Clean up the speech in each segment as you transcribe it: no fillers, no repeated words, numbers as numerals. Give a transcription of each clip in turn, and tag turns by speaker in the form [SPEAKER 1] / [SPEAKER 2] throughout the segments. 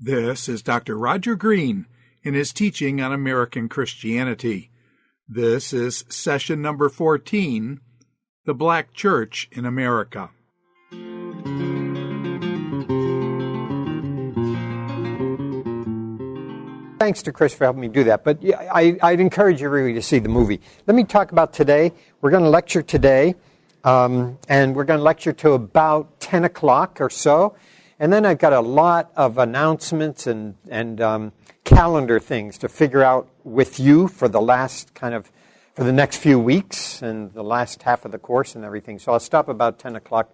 [SPEAKER 1] This is Dr. Roger Green in his teaching on American Christianity. This is session number 14, The Black Church in America.
[SPEAKER 2] Thanks to Chris for helping me do that, but I'd encourage you really to see the movie. Let me talk about today. We're going to lecture today, and we're going to lecture to about 10 o'clock or so. And then I've got a lot of announcements and calendar things to figure out with you for the next few weeks and the last half of the course and everything. So I'll stop about 10 o'clock,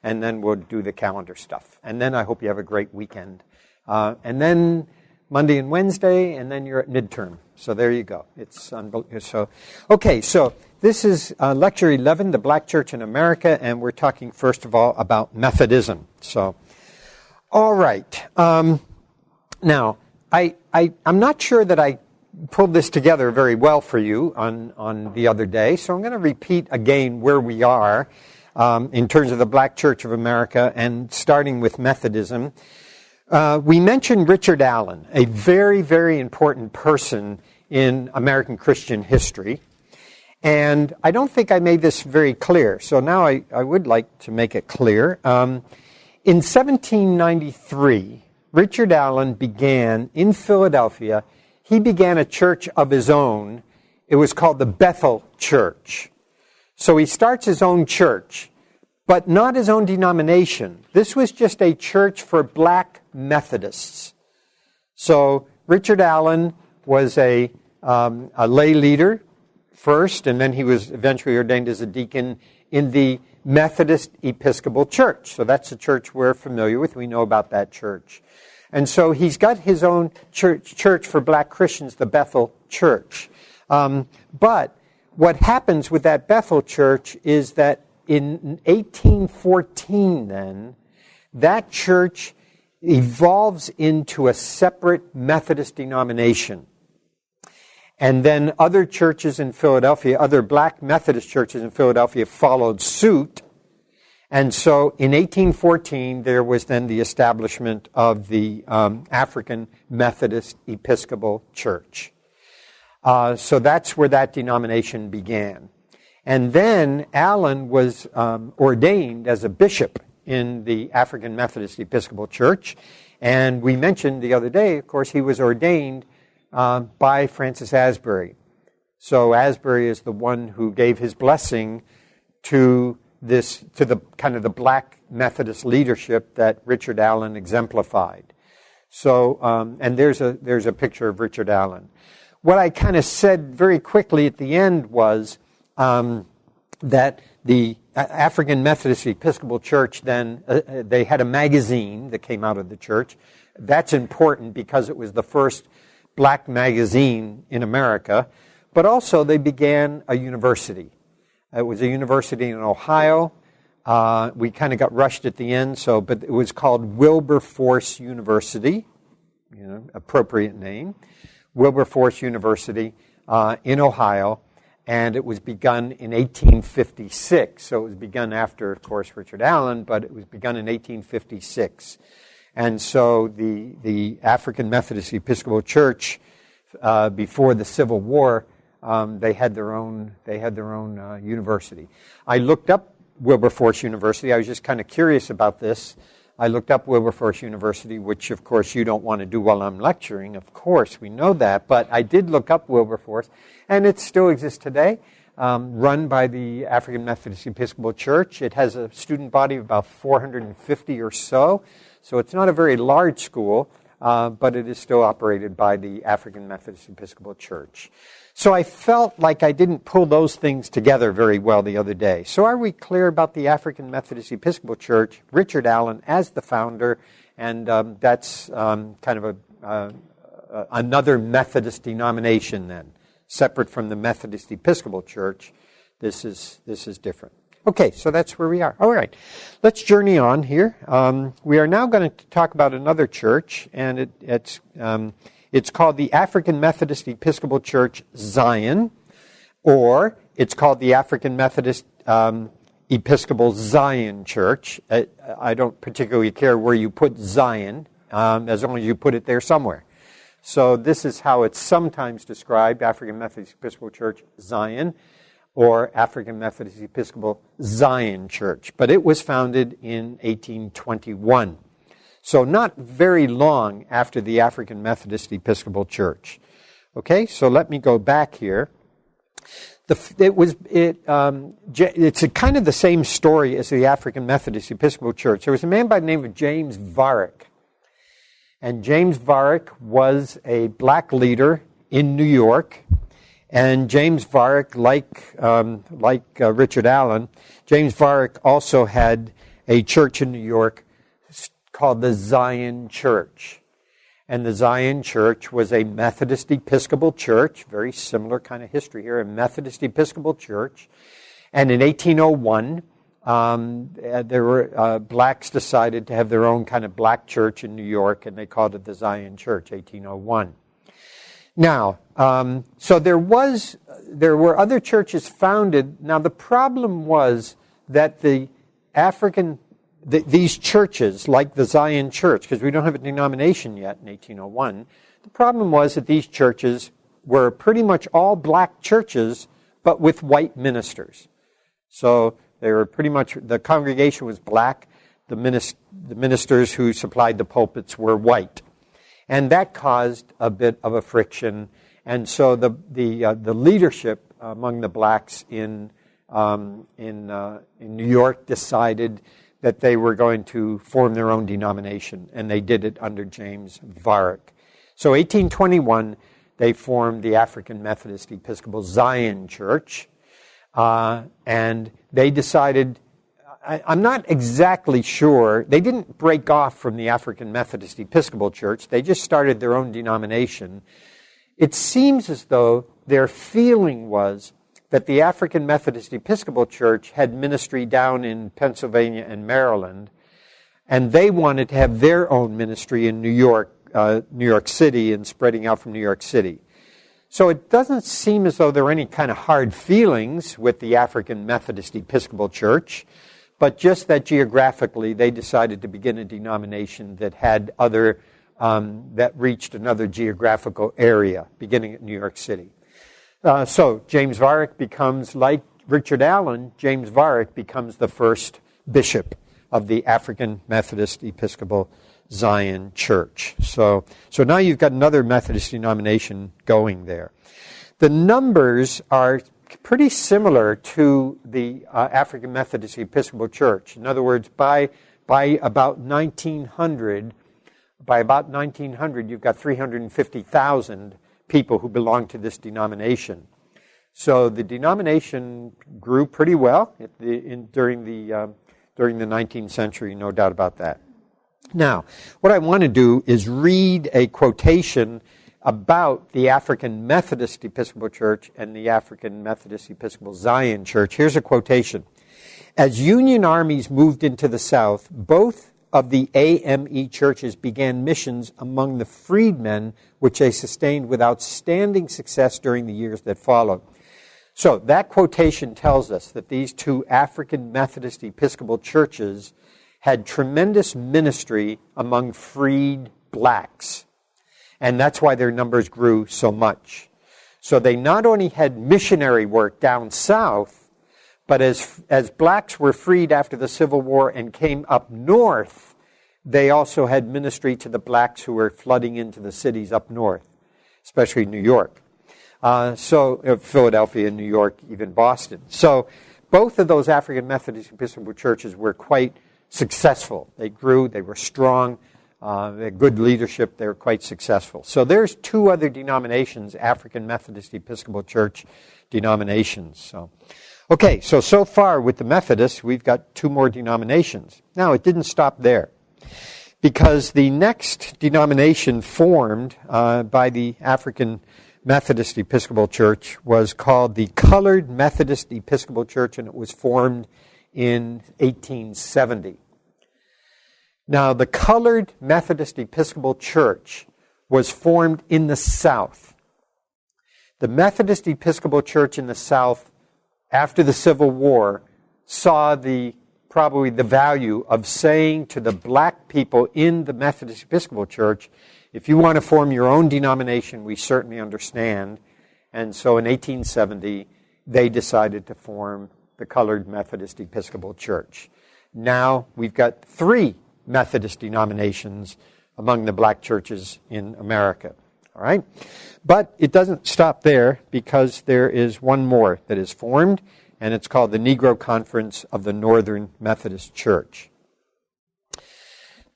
[SPEAKER 2] and then we'll do the calendar stuff. And then I hope you have a great weekend. And then Monday and Wednesday, and then you're at midterm. So there you go. So this is Lecture 11, The Black Church in America, and we're talking first of all about Methodism. So, all right. Now, I'm not sure that I pulled this together very well for you on the other day, so I'm going to repeat again where we are in terms of the Black Church of America, and starting with Methodism. We mentioned Richard Allen, a very, very important person in American Christian history. And I don't think I made this very clear, so now I would like to make it clear. In 1793, Richard Allen began in Philadelphia. He began a church of his own. It was called the Bethel Church. So he starts his own church, but not his own denomination. This was just a church for black Methodists. So Richard Allen was a lay leader first, and then he was eventually ordained as a deacon in the Methodist Episcopal Church. So that's a church we're familiar with. We know about that church. And so he's got his own church for black Christians, the Bethel Church. But what happens with that Bethel Church is that in 1814 then, that church evolves into a separate Methodist denomination. And then other churches in Philadelphia, other black Methodist churches in Philadelphia followed suit. And so in 1814, there was then the establishment of the African Methodist Episcopal Church. So that's where that denomination began. And then Allen was ordained as a bishop in the African Methodist Episcopal Church. And we mentioned the other day, of course, he was ordained by Francis Asbury. So Asbury is the one who gave his blessing to the kind of the black Methodist leadership that Richard Allen exemplified. So, and there's a picture of Richard Allen. What I kind of said very quickly at the end was that the African Methodist Episcopal Church then, they had a magazine that came out of the church. That's important because it was the first black magazine in America, but also they began a university. It was a university in Ohio. We kind of got rushed at the end, but it was called Wilberforce University, appropriate name, Wilberforce University in Ohio, and it was begun in 1856. So it was begun after, of course, Richard Allen, but it was begun in 1856. And so the African Methodist Episcopal Church, before the Civil War, they had their own university. I looked up Wilberforce University. I was just kind of curious about this. I looked up Wilberforce University, which of course you don't want to do while I'm lecturing. Of course, we know that. But I did look up Wilberforce, and it still exists today, run by the African Methodist Episcopal Church. It has a student body of about 450 or so. So it's not a very large school, but it is still operated by the African Methodist Episcopal Church. So I felt like I didn't pull those things together very well the other day. So are we clear about the African Methodist Episcopal Church, Richard Allen as the founder, and that's kind of another Methodist denomination then, separate from the Methodist Episcopal Church. This is different. Okay, so that's where we are. All right, let's journey on here. We are now going to talk about another church, and it's called the African Methodist Episcopal Church Zion, or it's called the African Methodist Episcopal Zion Church. I don't particularly care where you put Zion. as long as you put it there somewhere. So this is how it's sometimes described: African Methodist Episcopal Church, Zion, or African Methodist Episcopal Zion Church. But it was founded in 1821. So not very long after the African Methodist Episcopal Church. Okay, so let me go back here. It's kind of the same story as the African Methodist Episcopal Church. There was a man by the name of James Varick. And James Varick was a black leader in New York. And James Varick, like Richard Allen, James Varick also had a church in New York called the Zion Church. And the Zion Church was a Methodist Episcopal church, very similar kind of history here, a Methodist Episcopal church. And in 1801, blacks decided to have their own kind of black church in New York, and they called it the Zion Church, 1801. Now, so there were other churches founded. Now, the problem was that these churches, like the Zion Church, because we don't have a denomination yet in 1801, the problem was that these churches were pretty much all black churches, but with white ministers. So they were pretty much, the congregation was black, the ministers who supplied the pulpits were white. And that caused a bit of a friction. And so the leadership among the blacks in New York decided that they were going to form their own denomination, and they did it under James Varick. So 1821, they formed the African Methodist Episcopal Zion Church, and they decided, I'm not exactly sure, they didn't break off from the African Methodist Episcopal Church, they just started their own denomination. It seems as though their feeling was that the African Methodist Episcopal Church had ministry down in Pennsylvania and Maryland, and they wanted to have their own ministry in New York City, and spreading out from New York City. So it doesn't seem as though there were any kind of hard feelings with the African Methodist Episcopal Church, but just that geographically they decided to begin a denomination that had that reached another geographical area, beginning at New York City. So James Varick becomes, like Richard Allen, James Varick becomes the first bishop of the African Methodist Episcopal Zion Church. So now you've got another Methodist denomination going there. The numbers are pretty similar to the African Methodist Episcopal Church. In other words, by about 1900, you've got 350,000 people who belong to this denomination. So the denomination grew pretty well during the 19th century, no doubt about that. Now, what I want to do is read a quotation about the African Methodist Episcopal Church and the African Methodist Episcopal Zion Church. Here's a quotation. As Union armies moved into the South, both of the AME churches began missions among the freedmen, which they sustained with outstanding success during the years that followed. So that quotation tells us that these two African Methodist Episcopal churches had tremendous ministry among freed blacks. And that's why their numbers grew so much. So they not only had missionary work down south, but as blacks were freed after the Civil War and came up north, they also had ministry to the blacks who were flooding into the cities up north, especially New York. Philadelphia, New York, even Boston. So both of those African Methodist Episcopal churches were quite successful. They grew, they were strong, they had good leadership, they were quite successful. So there's two other denominations, African Methodist Episcopal Church denominations. Okay, so far with the Methodists, we've got two more denominations. Now, it didn't stop there, because the next denomination formed by the African Methodist Episcopal Church was called the Colored Methodist Episcopal Church, and it was formed in 1870. Now, the Colored Methodist Episcopal Church was formed in the South. The Methodist Episcopal Church in the South, after the Civil War, saw the probably the value of saying to the black people in the Methodist Episcopal Church, if you want to form your own denomination, we certainly understand. And so in 1870, they decided to form the Colored Methodist Episcopal Church. Now we've got 3 Methodist denominations among the black churches in America. All right? But it doesn't stop there, because there is one more that is formed, and it's called the Negro Conference of the Northern Methodist Church.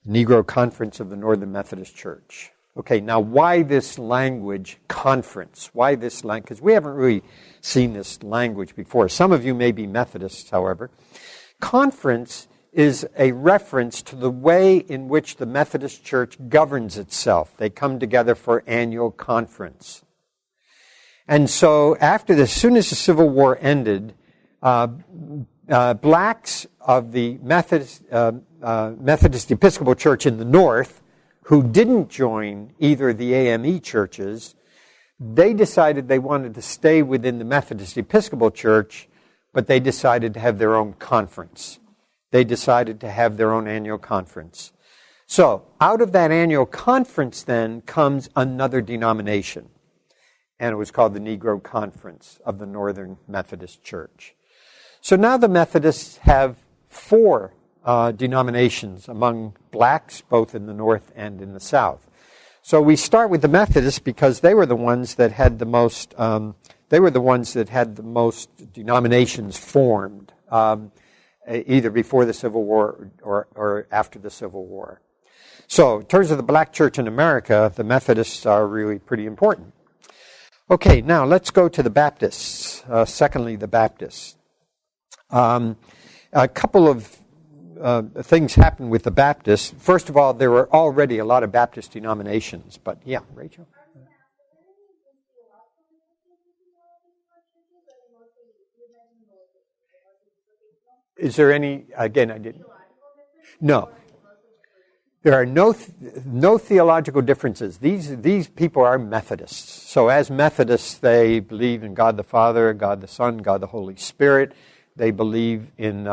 [SPEAKER 2] Negro Conference of the Northern Methodist Church. Okay, now why this language, conference? Why this language? Because we haven't really seen this language before. Some of you may be Methodists, however. Conference is a reference to the way in which the Methodist Church governs itself. They come together for annual conference. And so after this, as soon as the Civil War ended, blacks of the Methodist Episcopal Church in the North, who didn't join either the AME churches, they decided they wanted to stay within the Methodist Episcopal Church, but they decided to have their own conference. They decided to have their own annual conference. So, out of that annual conference then comes another denomination, and it was called the Negro Conference of the Northern Methodist Church. So now the Methodists have 4 denominations among blacks, both in the North and in the South. So we start with the Methodists because they were the ones that had the most. Denominations formed, either before the Civil War or after the Civil War. So in terms of the black church in America, the Methodists are really pretty important. Okay, now let's go to the Baptists. Secondly, the Baptists. A couple of things happened with the Baptists. First of all, there were already a lot of Baptist denominations. But yeah, Rachel? Is there any, again, I didn't. No. There are no theological differences. These people are Methodists. So as Methodists, they believe in God the Father, God the Son, God the Holy Spirit. They believe in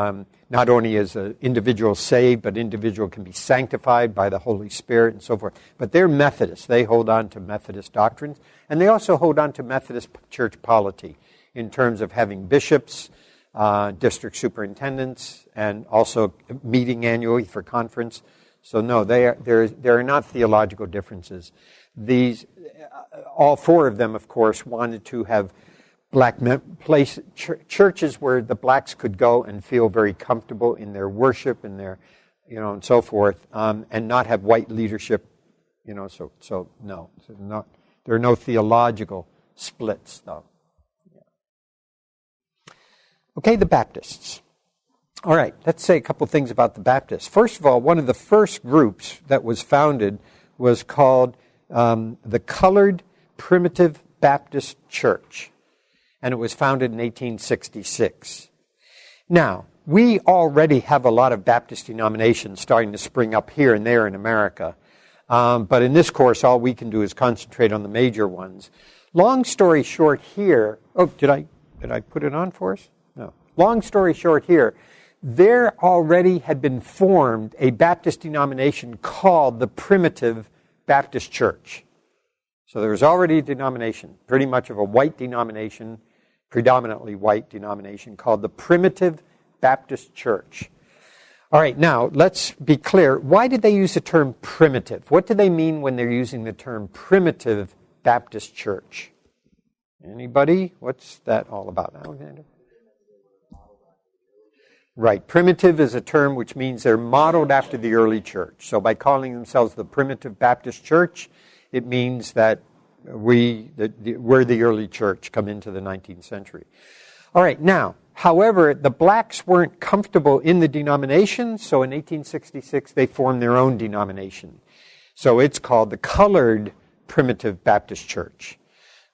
[SPEAKER 2] not only as an individual saved, but individual can be sanctified by the Holy Spirit and so forth. But they're Methodists. They hold on to Methodist doctrines. And they also hold on to Methodist church polity in terms of having bishops, district superintendents, and also meeting annually for conference. So no, there are not theological differences. All 4 of them, of course, wanted to have churches where the blacks could go and feel very comfortable in their worship and their, and so forth, and not have white leadership, So no, there are no theological splits, though. Okay, the Baptists. All right, let's say a couple things about the Baptists. First of all, one of the first groups that was founded was called the Colored Primitive Baptist Church, and it was founded in 1866. Now, we already have a lot of Baptist denominations starting to spring up here and there in America, but in this course, all we can do is concentrate on the major ones. Long story short here, did I put it on for us? No. Long story short here, there already had been formed a Baptist denomination called the Primitive Baptist Church. So there was already a denomination, pretty much of a white denomination, predominantly white denomination, called the Primitive Baptist Church. All right, now let's be clear. Why did they use the term primitive? What do they mean when they're using the term Primitive Baptist Church? Anybody? What's that all about, Alexander? Right. Primitive is a term which means they're modeled after the early church. So by calling themselves the Primitive Baptist Church, it means that we're the early church come into the 19th century. All right. Now, however, the blacks weren't comfortable in the denomination, so in 1866 they formed their own denomination. So it's called the Colored Primitive Baptist Church.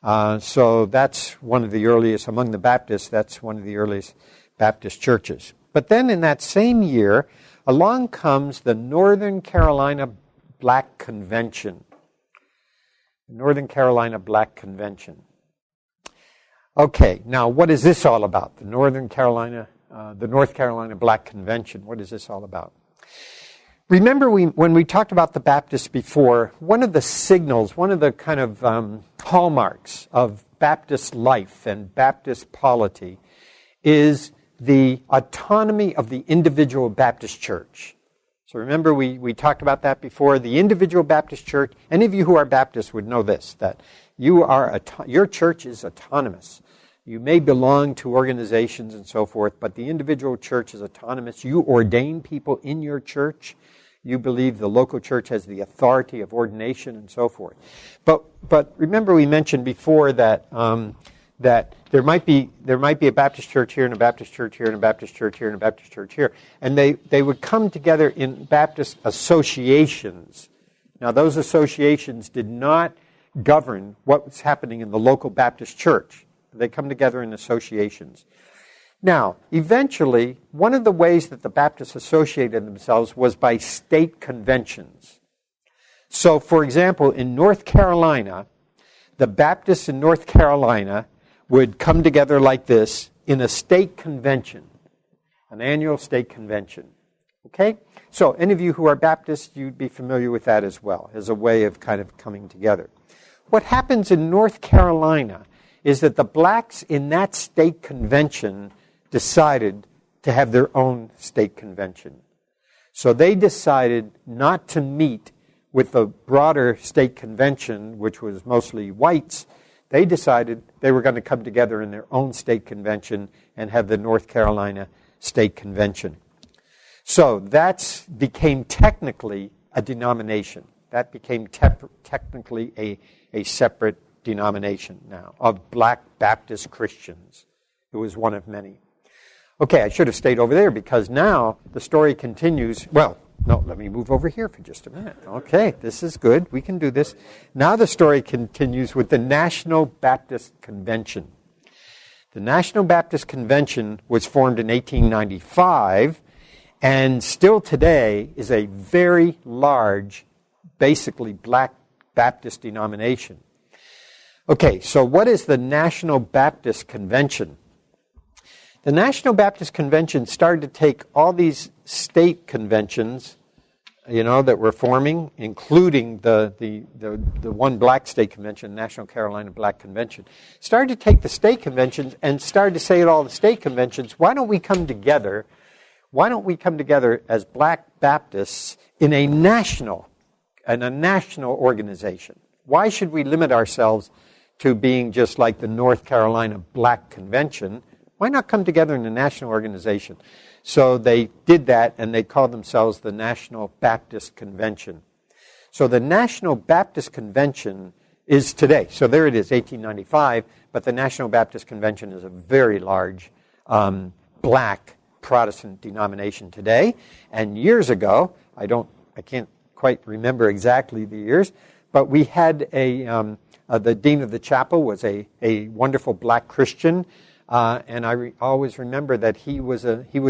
[SPEAKER 2] So that's one of the earliest, among the Baptists, that's one of the earliest Baptist churches. But then in that same year, along comes the Northern Carolina Black Convention. Northern Carolina Black Convention. Okay, now what is this all about? The Northern Carolina the North Carolina Black Convention. What is this all about? Remember when we talked about the Baptists before, one of the signals, one of the kind of hallmarks of Baptist life and Baptist polity is the autonomy of the individual Baptist church. So remember we talked about that before. The individual Baptist church, any of you who are Baptists would know this, that your church is autonomous. You may belong to organizations and so forth, but the individual church is autonomous. You ordain people in your church. You believe the local church has the authority of ordination and so forth. But remember we mentioned before that that there might be a Baptist church here and a Baptist church here and a Baptist church here and a Baptist church here, and they would come together in Baptist associations. Now those associations did not govern what was happening in the local Baptist church. They come together in associations. Now, eventually, one of the ways that the Baptists associated themselves was by state conventions. So, for example, in North Carolina, the Baptists in North Carolina would come together like this in a state convention, an annual state convention. Okay? So, any of you who are Baptists, you'd be familiar with that as well, as a way of kind of coming together. What happens in North Carolina is that the blacks in that state convention decided to have their own state convention. So they decided not to meet with the broader state convention, which was mostly whites. They decided they were going to come together in their own state convention and have the North Carolina State Convention. So that became technically a denomination. That became technically a separate denomination now of Black Baptist Christians. It was one of many. Okay, I should have stayed over there because now the story continues. Well, no, let me move over here for just a minute. Okay, this is good. We can do this. Now the story continues with the National Baptist Convention. The National Baptist Convention was formed in 1895 and still today is a very large, basically Black Baptist denomination. Okay, so what is the National Baptist Convention? The National Baptist Convention started to take all these state conventions, that were forming, including the one black state convention, National Carolina Black Convention. Started to take the state conventions and started to say at all the state conventions, why don't we come together? Why don't we come together as Black Baptists in a national organization? Why should we limit ourselves to being just like the North Carolina Black Convention? Why not come together in a national organization? So they did that, and they called themselves the National Baptist Convention. So the National Baptist Convention is today. So there it is, 1895, but the National Baptist Convention is a very large Black Protestant denomination today. And years ago, I can't quite remember exactly the years, but we had the dean of the chapel was a wonderful Black Christian. And I always remember that he was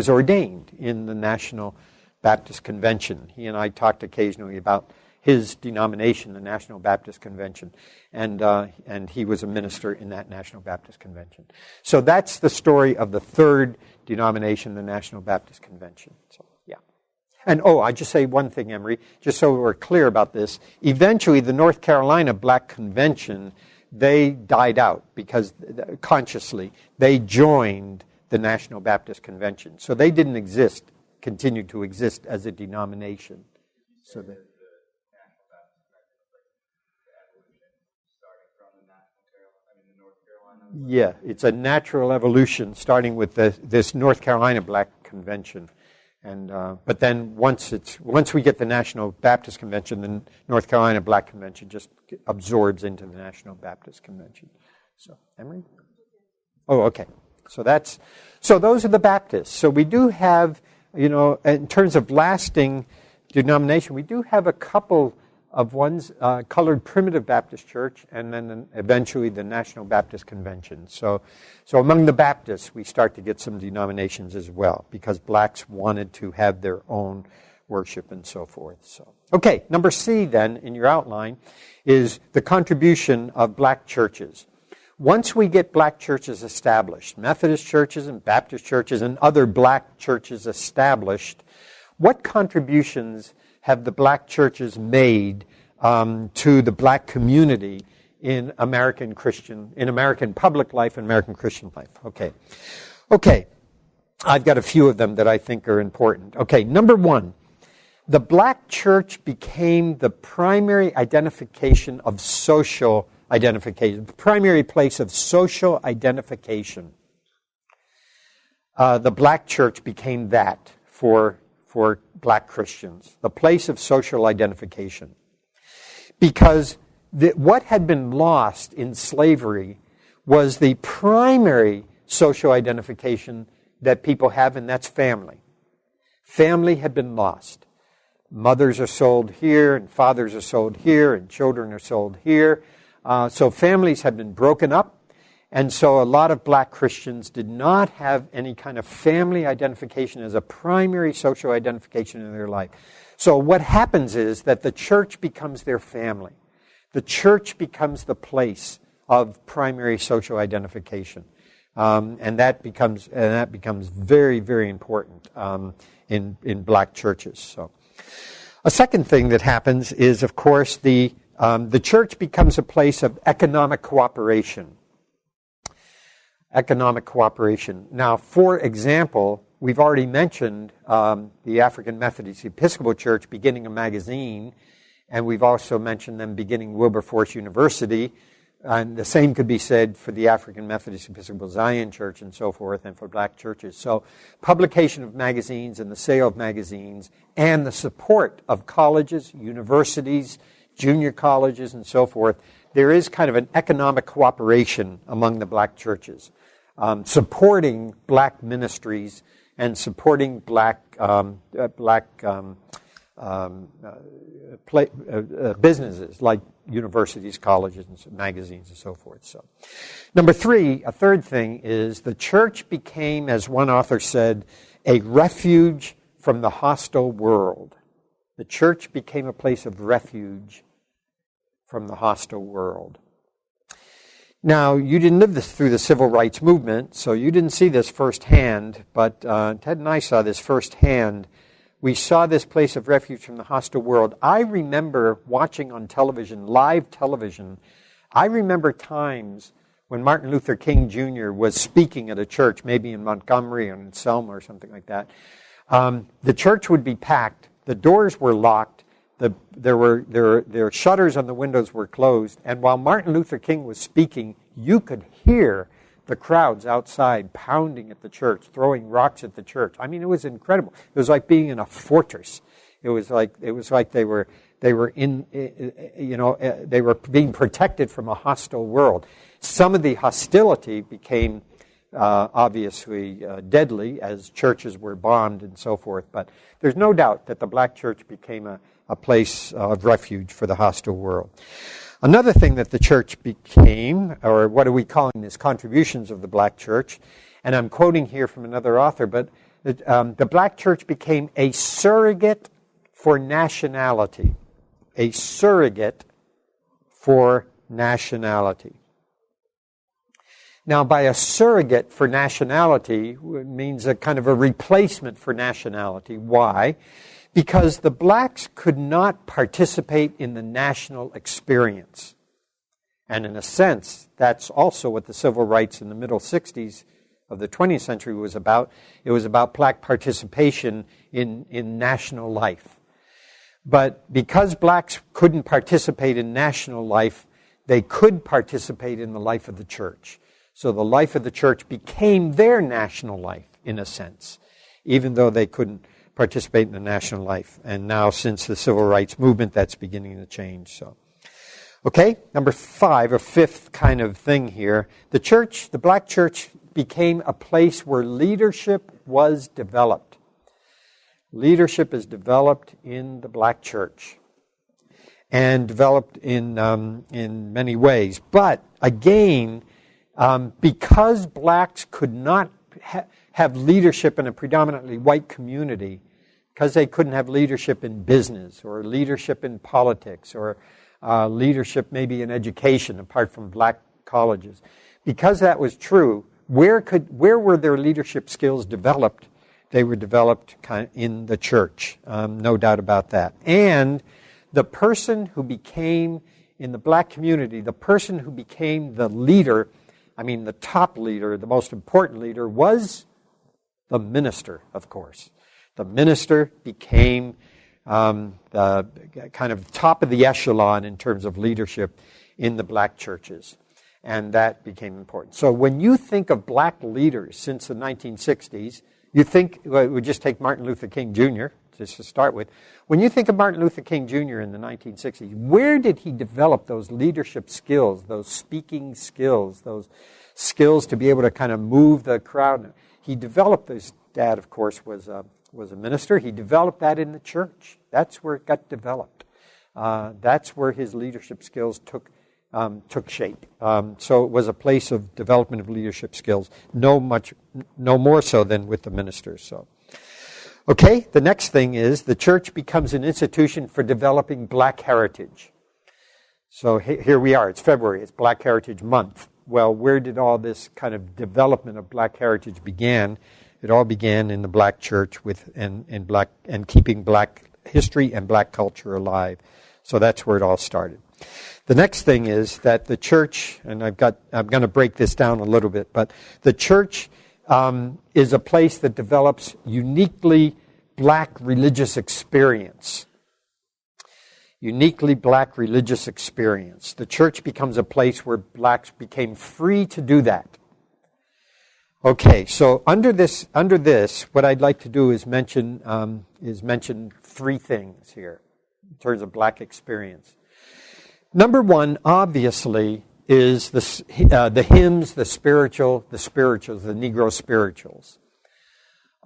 [SPEAKER 2] ordained in the National Baptist Convention. He and I talked occasionally about his denomination, the National Baptist Convention, and he was a minister in that National Baptist Convention. So that's the story of the third denomination, the National Baptist Convention. So yeah. And I just say one thing, Emery, just so we're clear about this. Eventually, the North Carolina Black Convention, they died out because consciously they joined the National Baptist Convention. So they didn't continue to exist as a denomination. So that yeah, it's a natural evolution starting with this North Carolina Black Convention. And but then once we get the National Baptist Convention, the North Carolina Black Convention just absorbs into the National Baptist Convention. So, Emery? Oh, okay. So those are the Baptists. So we do have, in terms of lasting denomination, we do have a couple of ones, Colored Primitive Baptist Church, and then eventually the National Baptist Convention. So among the Baptists, we start to get some denominations as well, because blacks wanted to have their own worship and so forth. So, okay, number C then in your outline is the contribution of black churches. Once we get black churches established, Methodist churches and Baptist churches and other black churches established, what contributions have the black churches made to the black community in American public life and American Christian life? Okay. I've got a few of them that I think are important. Okay, number one, the black church became the primary identification of social identification, the primary place of social identification. The black church became that for black Christians, the place of social identification. Because what had been lost in slavery was the primary social identification that people have, and that's family. Family had been lost. Mothers are sold here, and fathers are sold here, and children are sold here. So families have been broken up, and so a lot of black Christians did not have any kind of family identification as a primary social identification in their life. So what happens is that the church becomes their family. The church becomes the place of primary social identification. And that becomes very, very important in black churches. So, a second thing that happens is, of course, the church becomes a place of economic cooperation. Economic cooperation. Now, for example, we've already mentioned the African Methodist Episcopal Church beginning a magazine, and we've also mentioned them beginning Wilberforce University. And the same could be said for the African Methodist Episcopal Zion Church and so forth, and for black churches. So publication of magazines and the sale of magazines and the support of colleges, universities, junior colleges, and so forth, there is kind of an economic cooperation among the black churches, supporting black ministries and supporting black businesses like universities, colleges, and magazines, and so forth. So, number three, a third thing is the church became, as one author said, a refuge from the hostile world. The church became a place of refuge from the hostile world. Now, you didn't live this through the civil rights movement, so you didn't see this firsthand, but Ted and I saw this firsthand. We saw this place of refuge from the hostile world. I remember watching on television, live television, I remember times when Martin Luther King Jr. was speaking at a church, maybe in Montgomery or in Selma or something like that. The church would be packed. The doors were locked. Their shutters on the windows were closed. And while Martin Luther King was speaking, you could hear the crowds outside pounding at the church, throwing rocks at the church. I mean, it was incredible. It was like being in a fortress. It was like they were being protected from a hostile world. Some of the hostility became obviously deadly as churches were bombed and so forth. But there's no doubt that the black church became a place of refuge for the hostile world. Another thing that the church became, or what are we calling this, contributions of the black church, and I'm quoting here from another author, but the black church became a surrogate for nationality. A surrogate for nationality. Now, by a surrogate for nationality, it means a kind of a replacement for nationality. Why? Because the blacks could not participate in the national experience. And in a sense, that's also what the civil rights in the middle 60s of the 20th century was about. It was about black participation in national life. But because blacks couldn't participate in national life, they could participate in the life of the church. So the life of the church became their national life, in a sense, even though they couldn't participate in the national life. And now, since the civil rights movement, that's beginning to change. So, okay, number 5, a fifth kind of thing here. The black church became a place where leadership was developed. Leadership is developed in the black church and developed in many ways. But again, because blacks could not have leadership in a predominantly white community, because they couldn't have leadership in business or leadership in politics or leadership maybe in education apart from black colleges, because that was true, where were their leadership skills developed? They were developed kind of in the church, no doubt about that. And the person who became, in the black community, the person who became the leader, the top leader, the most important leader, was the minister, of course. The minister became the kind of top of the echelon in terms of leadership in the black churches. And that became important. So when you think of black leaders since the 1960s, you think, we just take Martin Luther King Jr., just to start with. When you think of Martin Luther King Jr. in the 1960s, where did he develop those leadership skills, those speaking skills, those skills to be able to kind of move the crowd? He developed his dad, of course, was a minister. He developed that in the church. That's where it got developed. That's where his leadership skills took shape. So it was a place of development of leadership skills, no more so than with the ministers. So, okay, the next thing is the church becomes an institution for developing black heritage. So here we are. It's February. It's Black Heritage Month. Well, where did all this kind of development of black heritage begin? It all began in the black church and keeping black history and black culture alive. So that's where it all started. The next thing is that the church, and I'm going to break this down a little bit, but the church is a place that develops uniquely black religious experience. Uniquely black religious experience. The church becomes a place where blacks became free to do that. Okay, so under this, what I'd like to do is mention three things here in terms of black experience. Number one, obviously, is the hymns, the spirituals, the Negro spirituals.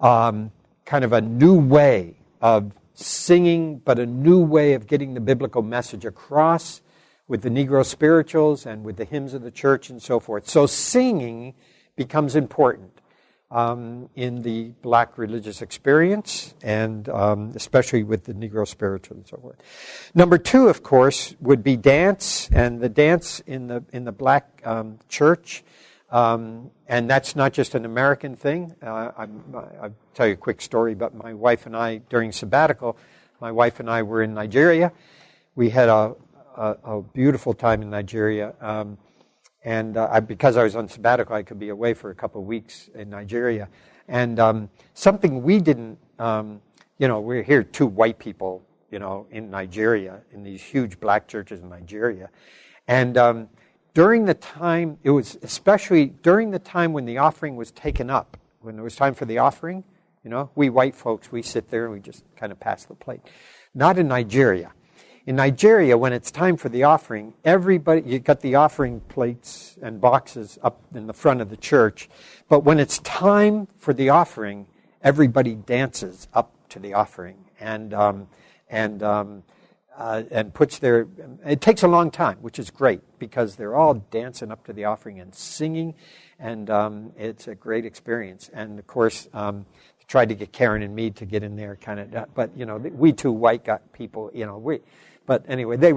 [SPEAKER 2] Kind of a new way of singing, but a new way of getting the biblical message across with the Negro spirituals and with the hymns of the church and so forth. So singing becomes important in the black religious experience, and especially with the Negro spiritual and so forth. Number two, of course, would be dance, and the dance in the black church, and that's not just an American thing. I'll tell you a quick story about my wife and I during sabbatical. My wife and I were in Nigeria. We had a beautiful time in Nigeria. And because I was on sabbatical, I could be away for a couple of weeks in Nigeria. And something we didn't, we're here, two white people, in Nigeria, in these huge black churches in Nigeria. And during the time, it was especially during the time when the offering was taken up, when it was time for the offering, we white folks, we sit there and we just kind of pass the plate. Not in Nigeria. In Nigeria, when it's time for the offering, you got the offering plates and boxes up in the front of the church. But when it's time for the offering, everybody dances up to the offering and puts their. It takes a long time, which is great because they're all dancing up to the offering and singing, and it's a great experience. And of course, tried to get Karen and me to get in there, kind of. But we two white got people, But anyway, they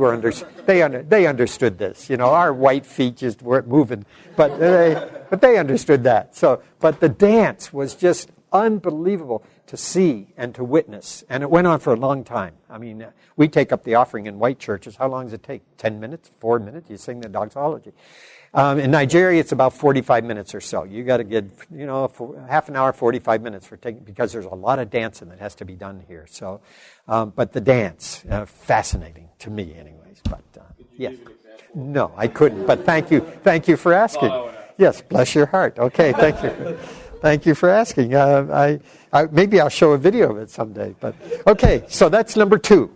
[SPEAKER 2] understood this. Our white feet just weren't moving, but they understood that. So, but the dance was just unbelievable to see and to witness, and it went on for a long time. We take up the offering in white churches. How long does it take? 10 minutes? 4 minutes? You sing the doxology. In Nigeria, it's about 45 minutes or so. You got to get, half an hour, 45 minutes because there's a lot of dancing that has to be done here. So, but the dance, fascinating to me, anyways. But yes, no, I couldn't. But thank you for asking. Yes, bless your heart. Okay, thank you for asking. Maybe I'll show a video of it someday. But okay, so that's number two.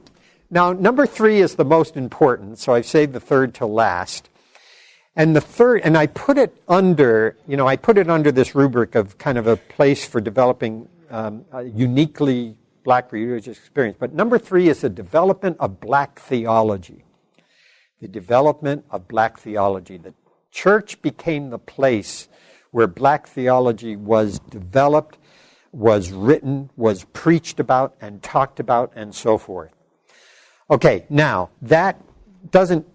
[SPEAKER 2] Now, number three is the most important. So I saved the third till last. And the third, and I put it under this rubric of kind of a place for developing a uniquely black religious experience. But number three is the development of black theology. The development of black theology. The church became the place where black theology was developed, was written, was preached about, and talked about, and so forth. Okay, now, that doesn't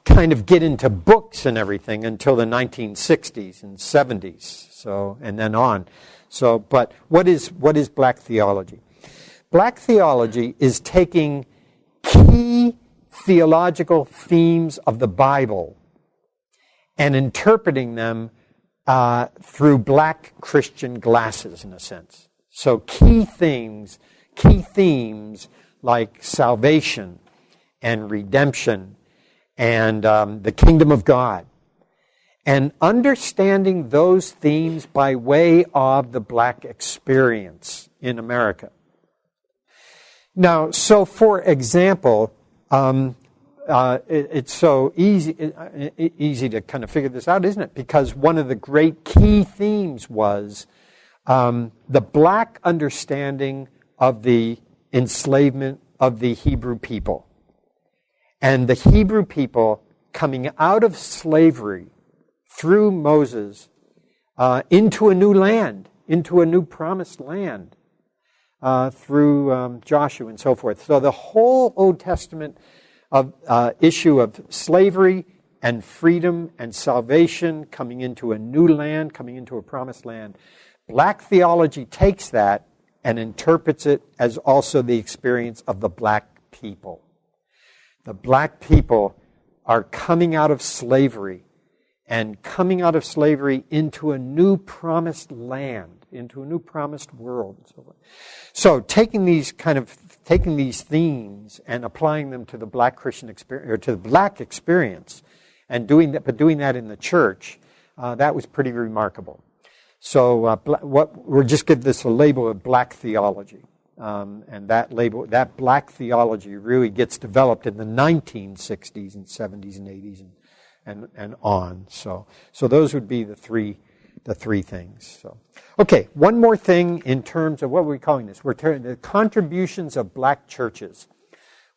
[SPEAKER 2] kind of get into books and everything until the 1960s and 70s. So, and then on. So, but what is black theology? Black theology is taking key theological themes of the Bible and interpreting them through black Christian glasses, in a sense. So key themes like salvation and redemption and the kingdom of God, and understanding those themes by way of the black experience in America. Now, so for example, it's so easy to kind of figure this out, isn't it? Because one of the great key themes was the black understanding of the enslavement of the Hebrew people. And the Hebrew people coming out of slavery through Moses into a new land, into a new promised land, through Joshua and so forth. So the whole Old Testament issue of slavery and freedom and salvation, coming into a new land, coming into a promised land. Black theology takes that and interprets it as also the experience of the black people. The black people are coming out of slavery and coming out of slavery into a new promised land, into a new promised world, and so forth. So taking these themes and applying them to the black Christian experience, or to the black experience, and doing that in the church, that was pretty remarkable. So we'll just give this a label of black theology, and that black theology really gets developed in the 1960s and 70s and 80s and on. So those would be the three things. So, okay, one more thing in terms of what are we calling this? We're the contributions of black churches.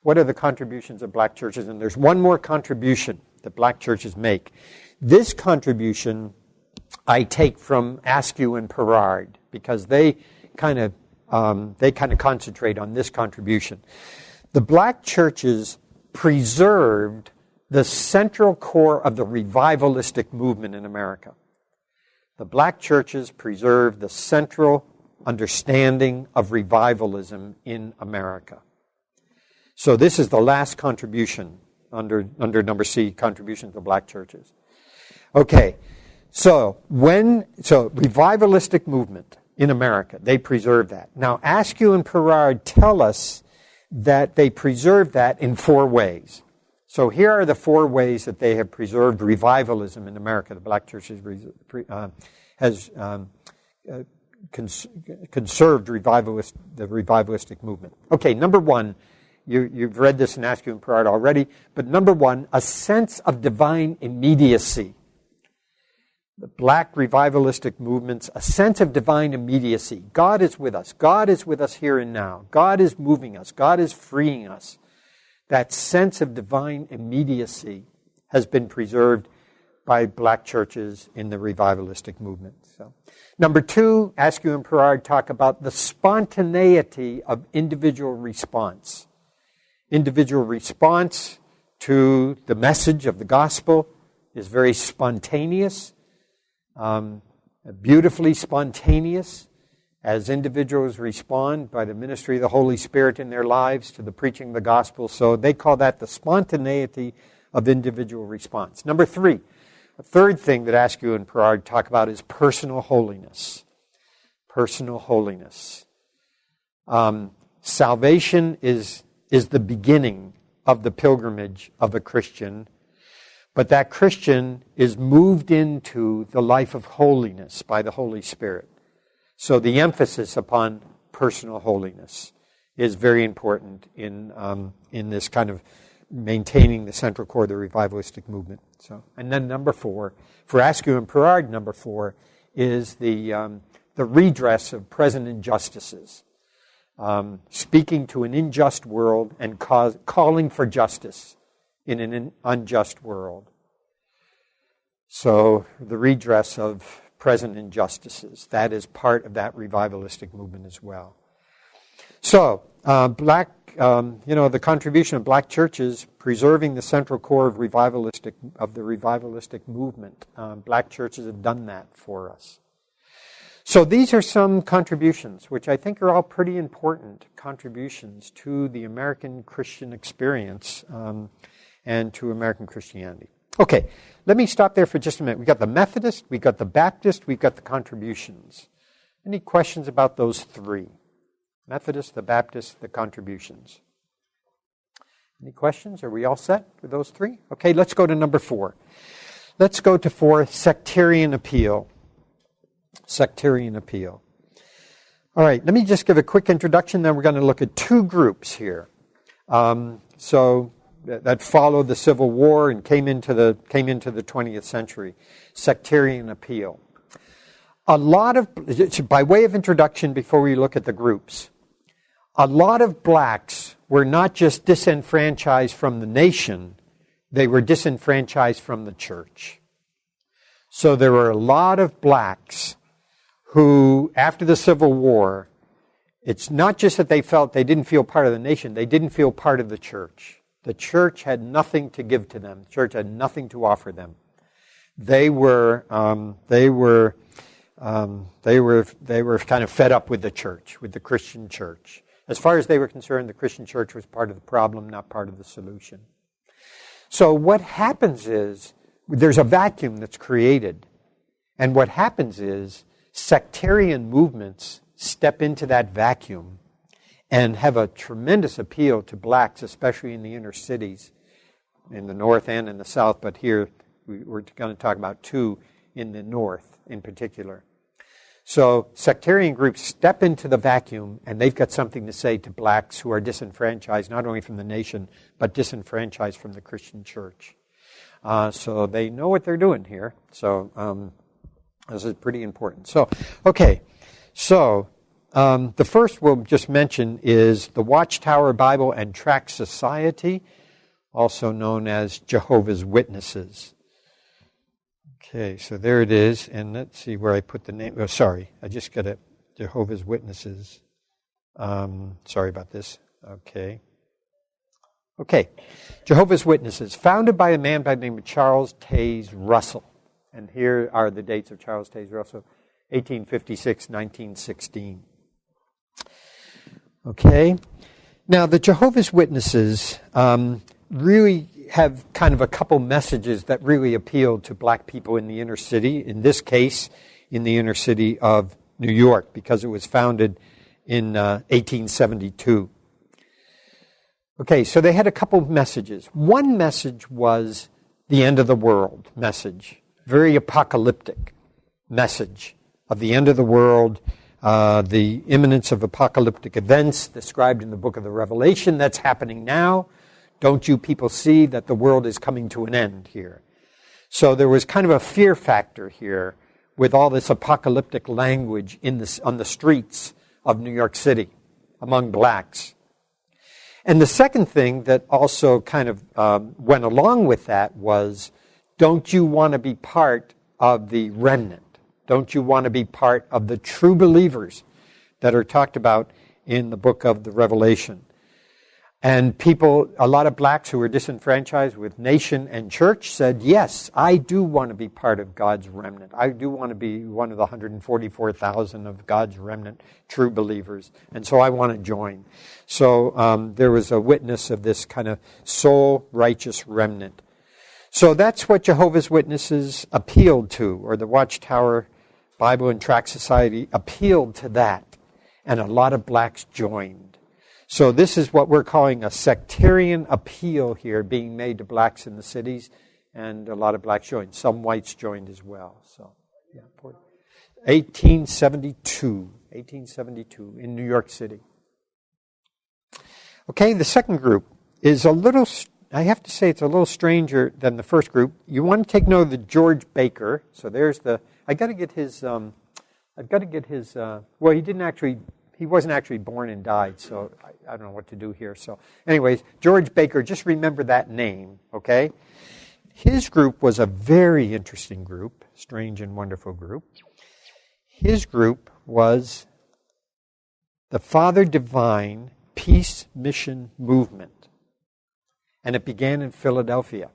[SPEAKER 2] What are the contributions of black churches? And there's one more contribution that black churches make. This contribution I take from Askew and Perard, because they kind of concentrate on this contribution. The black churches preserved the central core of the revivalistic movement in America. The black churches preserved the central understanding of revivalism in America. So this is the last contribution under number C, contributions to black churches. Okay, so revivalistic movement in America, they preserved that. Now Askew and Perard tell us that they preserved that in 4 ways. So here are the 4 ways that they have preserved revivalism in America. The black church has conserved the revivalistic movement. Okay, number 1, you've read this in Askew and Perard already, but number 1, a sense of divine immediacy. The black revivalistic movements, a sense of divine immediacy. God is with us. God is with us here and now. God is moving us. God is freeing us. That sense of divine immediacy has been preserved by black churches in the revivalistic movement. So, number 2, Askew and Perard talk about the spontaneity of individual response. Individual response to the message of the gospel is very spontaneous, beautifully spontaneous, as individuals respond by the ministry of the Holy Spirit in their lives to the preaching of the gospel. So they call that the spontaneity of individual response. Number 3, a third thing that Askew and Perard talk about is personal holiness. Personal holiness. Salvation is the beginning of the pilgrimage of a Christian, but that Christian is moved into the life of holiness by the Holy Spirit. So the emphasis upon personal holiness is very important in this kind of maintaining the central core of the revivalistic movement. So, and then number 4, for Askew and Perard, number 4 is the redress of present injustices, speaking to an unjust world and calling for justice in an unjust world. So the redress of present injustices, that is part of that revivalistic movement as well. So black the contribution of black churches preserving the central core of the revivalistic movement. Black churches have done that for us. So these are some contributions, which I think are all pretty important contributions to the American Christian experience and to American Christianity. Okay, let me stop there for just a minute. We've got the Methodist, we've got the Baptist, we've got the contributions. Any questions about those three? Methodist, the Baptist, the contributions. Any questions? Are we all set with those three? Okay, let's go to number 4. Let's go to 4, sectarian appeal. Sectarian appeal. All right, let me just give a quick introduction, then we're going to look at 2 groups here. That followed the Civil War and came into the 20th century. Sectarian appeal. By way of introduction, before we look at the groups, a lot of blacks were not just disenfranchised from the nation, they were disenfranchised from the church. So there were a lot of blacks who, after the Civil War, it's not just that they felt they didn't feel part of the nation, they didn't feel part of the church. The church had nothing to give to them. The church had nothing to offer them. They were kind of fed up with the church, with the Christian church. As far as they were concerned, the Christian church was part of the problem, not part of the solution. So what happens is, there's a vacuum that's created. And what happens is, sectarian movements step into that vacuum and have a tremendous appeal to blacks, especially in the inner cities, in the north and in the south, but here we're going to talk about 2 in the north in particular. So sectarian groups step into the vacuum, and they've got something to say to blacks who are disenfranchised, not only from the nation, but disenfranchised from the Christian church. So they know what they're doing here. So this is pretty important. So, okay. So the first we'll just mention is the Watchtower Bible and Tract Society, also known as Jehovah's Witnesses. Okay, so there it is, and let's see where I put the name. Oh, sorry, I just got a Jehovah's Witnesses. Sorry about this. Okay, Jehovah's Witnesses, founded by a man by the name of Charles Taze Russell. And here are the dates of Charles Taze Russell, 1856, 1916. Okay, now the Jehovah's Witnesses really have kind of a couple messages that really appeal to black people in the inner city, in this case, in the inner city of New York, because it was founded in 1872. Okay, so they had a couple of messages. One message was the end of the world message, very apocalyptic message of the end of the world, the imminence of apocalyptic events described in the book of the Revelation that's happening now. Don't you people see that the world is coming to an end here? So there was kind of a fear factor here with all this apocalyptic language on the streets of New York City among blacks. And the second thing that also kind of went along with that was, don't you want to be part of the remnant? Don't you want to be part of the true believers that are talked about in the book of the Revelation? And people, a lot of blacks who were disenfranchised with nation and church said, yes, I do want to be part of God's remnant. I do want to be one of the 144,000 of God's remnant true believers. And so I want to join. So there was a witness of this kind of soul righteous remnant. So that's what Jehovah's Witnesses appealed to, or the Watchtower Bible and Tract Society appealed to that. And a lot of blacks joined. So this is what we're calling a sectarian appeal here being made to blacks in the cities, and a lot of blacks joined. Some whites joined as well. So, yeah, 1872 in New York City. Okay, the second group is a little, I have to say it's a little stranger than the first group. You want to take note of the George Baker. So there's the, well, he wasn't actually born and died, so I don't know what to do here. So anyways, George Baker, just remember that name, okay? His group was a very interesting group, strange and wonderful group. His group was the Father Divine, Peace Mission Movement. And it began in Philadelphia.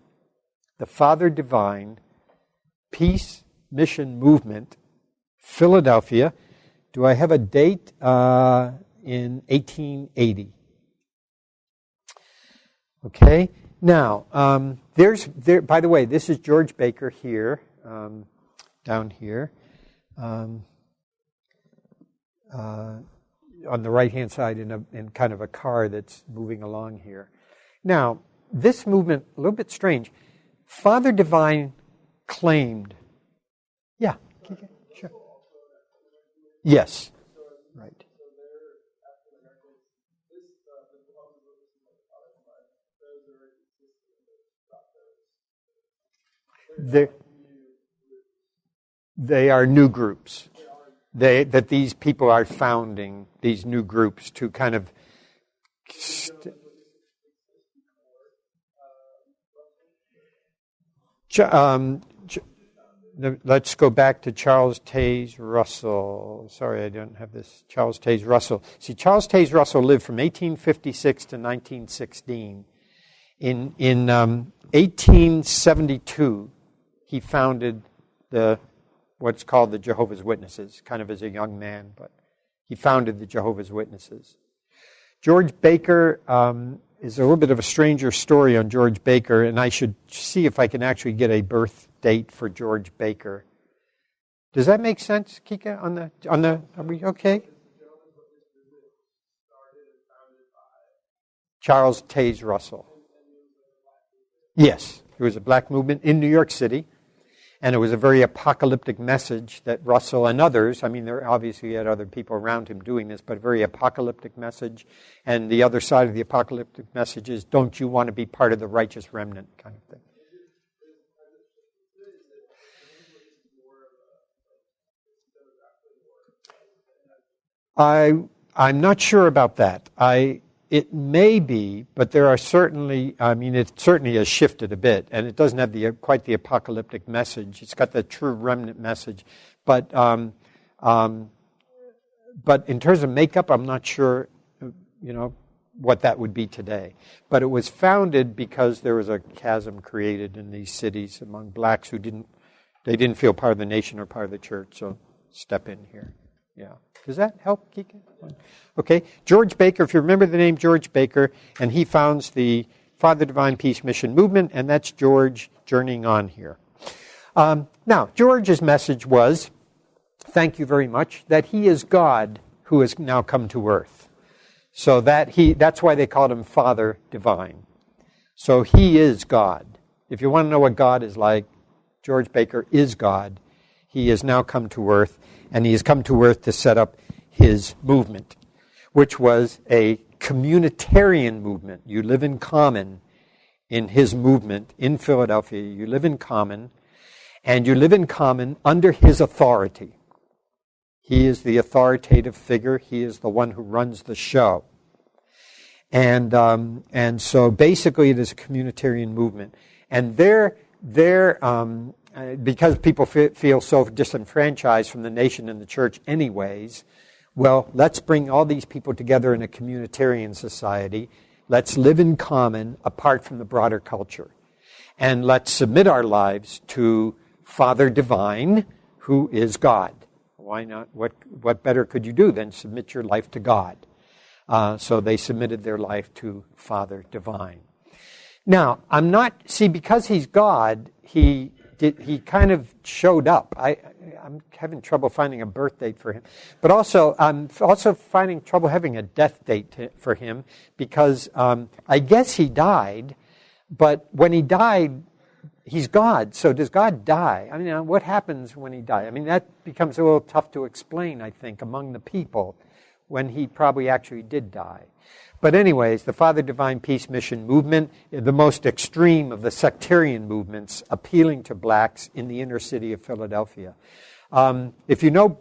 [SPEAKER 2] The Father Divine Peace Mission Movement, Philadelphia. Do I have a date? In 1880. Okay. Now, by the way, this is George Baker here, down here, on the right-hand side in kind of a car that's moving along here. Now, this movement, a little bit strange. Father Divine claimed, yeah, sure. Yes, right. They are new groups. That these people are founding these new groups to kind of. Let's go back to Charles Taze Russell. Sorry, I don't have this. Charles Taze Russell. See, Charles Taze Russell lived from 1856 to 1916. In 1872, he founded what's called the Jehovah's Witnesses, kind of as a young man, but he founded the Jehovah's Witnesses. George Baker is a little bit of a stranger story on George Baker, and I should see if I can actually get a birth date for George Baker. Does that make sense, Kika? Are we okay? Charles Taze Russell. Yes, it was a black movement in New York City, and it was a very apocalyptic message that Russell and others, I mean, there obviously had other people around him doing this, but a very apocalyptic message. And the other side of the apocalyptic message is, don't you want to be part of the righteous remnant kind of thing. I'm not sure about that. It may be, but there are certainly, I mean, it certainly has shifted a bit, and it doesn't have quite the apocalyptic message. It's got the true remnant message. But in terms of makeup, I'm not sure, what that would be today. But it was founded because there was a chasm created in these cities among blacks who didn't feel part of the nation or part of the church, so step in here. Yeah. Does that help, Kika? Okay. George Baker, if you remember the name George Baker, and he founds the Father Divine Peace Mission Movement, and that's George journeying on here. Now, George's message was, thank you very much, that he is God who has now come to earth. So that's why they called him Father Divine. So he is God. If you want to know what God is like, George Baker is God. He has now come to earth, and he has come to earth to set up his movement, which was a communitarian movement. You live in common in his movement in Philadelphia. You live in common, and you live in common under his authority. He is the authoritative figure. He is the one who runs the show. And so basically it is a communitarian movement. And because people feel so disenfranchised from the nation and the church anyways, well, let's bring all these people together in a communitarian society. Let's live in common apart from the broader culture. And let's submit our lives to Father Divine, who is God. Why not? What better could you do than submit your life to God? So they submitted their life to Father Divine. Now, because he's God, he kind of showed up. I'm having trouble finding a birth date for him. But also, I'm also finding trouble having a death date for him because I guess he died, but when he died, he's God. So does God die? I mean, what happens when he dies? I mean, that becomes a little tough to explain, I think, among the people when he probably actually did die. But anyways, the Father Divine Peace Mission Movement, the most extreme of the sectarian movements appealing to blacks in the inner city of Philadelphia. If you know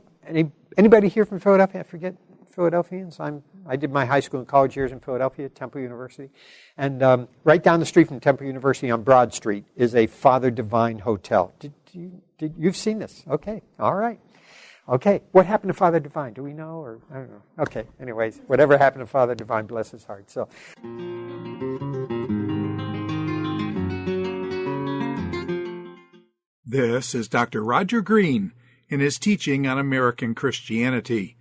[SPEAKER 2] anybody here from Philadelphia, I forget Philadelphians. I did my high school and college years in Philadelphia at Temple University. And right down the street from Temple University on Broad Street is a Father Divine Hotel. You've seen this? Okay, all right. Okay, what happened to Father Divine? Do we know? Or I don't know. Okay, anyways, whatever happened to Father Divine, bless his heart. So,
[SPEAKER 1] this is Dr. Roger Green in his teaching on American Christianity.